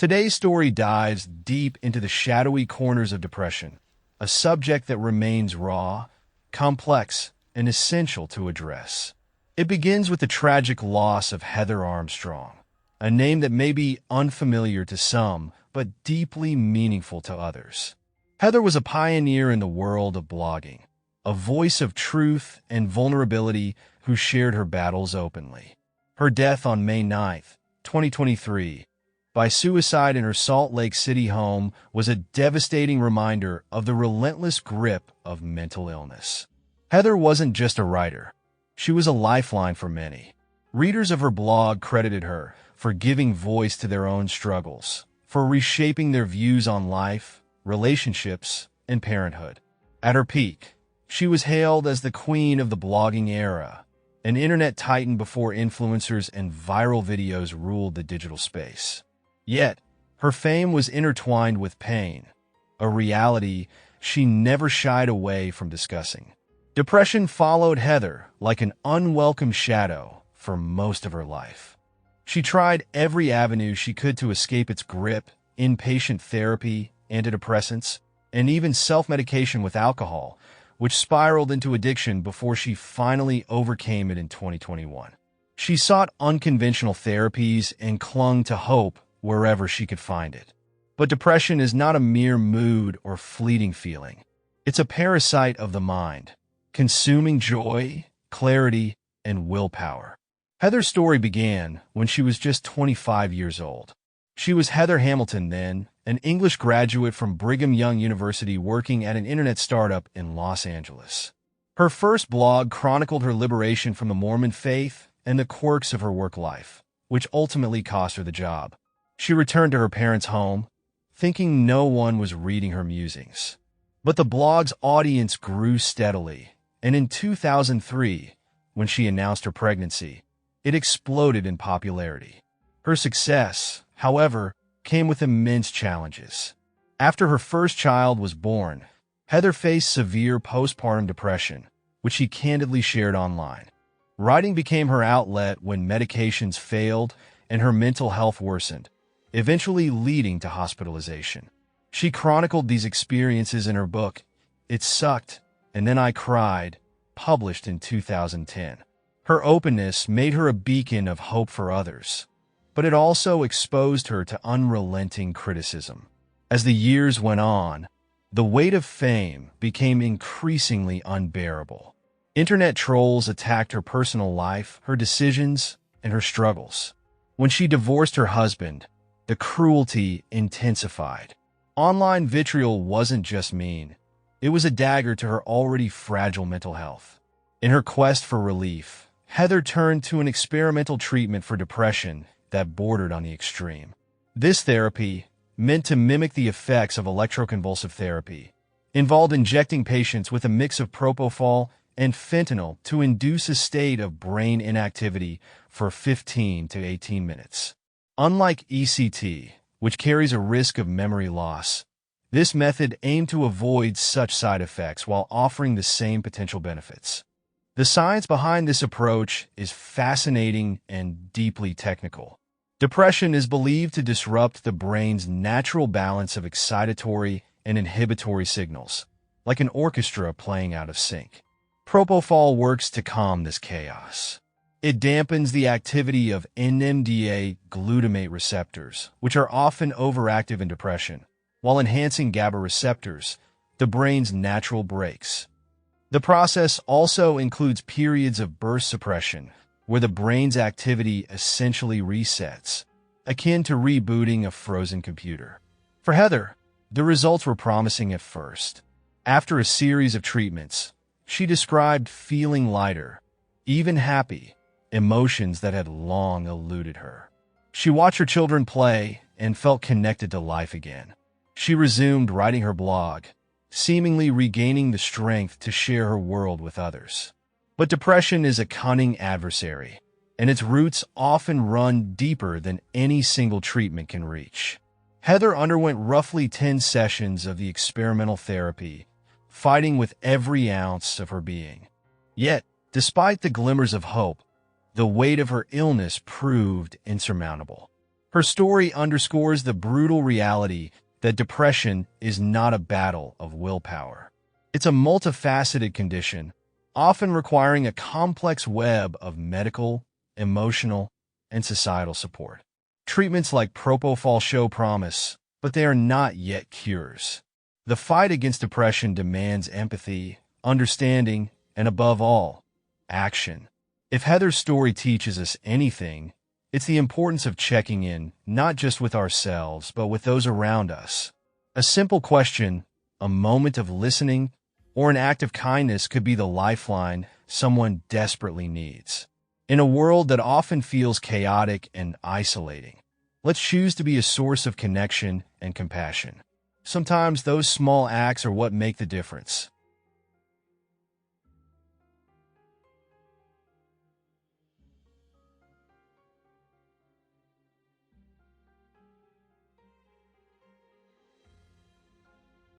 Today's story dives deep into the shadowy corners of depression, a subject that remains raw, complex, and essential to address. It begins with the tragic loss of Heather Armstrong, a name that may be unfamiliar to some, but deeply meaningful to others. Heather was a pioneer in the world of blogging, a voice of truth and vulnerability who shared her battles openly. Her death on May 9, 2023, by suicide in her Salt Lake City home was a devastating reminder of the relentless grip of mental illness. Heather wasn't just a writer. She was a lifeline for many. Readers of her blog credited her for giving voice to their own struggles, for reshaping their views on life, relationships, and parenthood. At her peak, she was hailed as the queen of the blogging era, an internet titan before influencers and viral videos ruled the digital space. Yet, her fame was intertwined with pain, a reality she never shied away from discussing. Depression followed Heather like an unwelcome shadow for most of her life. She tried every avenue she could to escape its grip: inpatient therapy, antidepressants, and even self-medication with alcohol, which spiraled into addiction before she finally overcame it in 2021. She sought unconventional therapies and clung to hope wherever she could find it. But depression is not a mere mood or fleeting feeling. It's a parasite of the mind, consuming joy, clarity, and willpower. Heather's story began when she was just 25 years old. She was Heather Hamilton then, an English graduate from Brigham Young University working at an internet startup in Los Angeles. Her first blog chronicled her liberation from the Mormon faith and the quirks of her work life, which ultimately cost her the job. She returned to her parents' home, thinking no one was reading her musings. But the blog's audience grew steadily, and in 2003, when she announced her pregnancy, it exploded in popularity. Her success, however, came with immense challenges. After her first child was born, Heather faced severe postpartum depression, which she candidly shared online. Writing became her outlet when medications failed and her mental health worsened, eventually leading to hospitalization. She chronicled these experiences in her book, It Sucked, and Then I Cried, published in 2010. Her openness made her a beacon of hope for others, but it also exposed her to unrelenting criticism. As the years went on, the weight of fame became increasingly unbearable. Internet trolls attacked her personal life, her decisions, and her struggles. When she divorced her husband, the cruelty intensified. Online vitriol wasn't just mean. It was a dagger to her already fragile mental health. In her quest for relief, Heather turned to an experimental treatment for depression that bordered on the extreme. This therapy, meant to mimic the effects of electroconvulsive therapy, involved injecting patients with a mix of propofol and fentanyl to induce a state of brain inactivity for 15 to 18 minutes. Unlike ECT, which carries a risk of memory loss, this method aimed to avoid such side effects while offering the same potential benefits. The science behind this approach is fascinating and deeply technical. Depression is believed to disrupt the brain's natural balance of excitatory and inhibitory signals, like an orchestra playing out of sync. Propofol works to calm this chaos. It dampens the activity of NMDA glutamate receptors, which are often overactive in depression, while enhancing GABA receptors, the brain's natural brakes. The process also includes periods of burst suppression, where the brain's activity essentially resets, akin to rebooting a frozen computer. For Heather, the results were promising at first. After a series of treatments, she described feeling lighter, even happy, emotions that had long eluded her. She watched her children play and felt connected to life again. She resumed writing her blog, seemingly regaining the strength to share her world with others. But depression is a cunning adversary, and its roots often run deeper than any single treatment can reach. Heather underwent roughly 10 sessions of the experimental therapy, fighting with every ounce of her being. Yet, despite the glimmers of hope, the weight of her illness proved insurmountable. Her story underscores the brutal reality that depression is not a battle of willpower. It's a multifaceted condition, often requiring a complex web of medical, emotional, and societal support. Treatments like propofol show promise, but they are not yet cures. The fight against depression demands empathy, understanding, and above all, action. If Heather's story teaches us anything, it's the importance of checking in, not just with ourselves, but with those around us. A simple question, a moment of listening, or an act of kindness could be the lifeline someone desperately needs. In a world that often feels chaotic and isolating, let's choose to be a source of connection and compassion. Sometimes those small acts are what make the difference.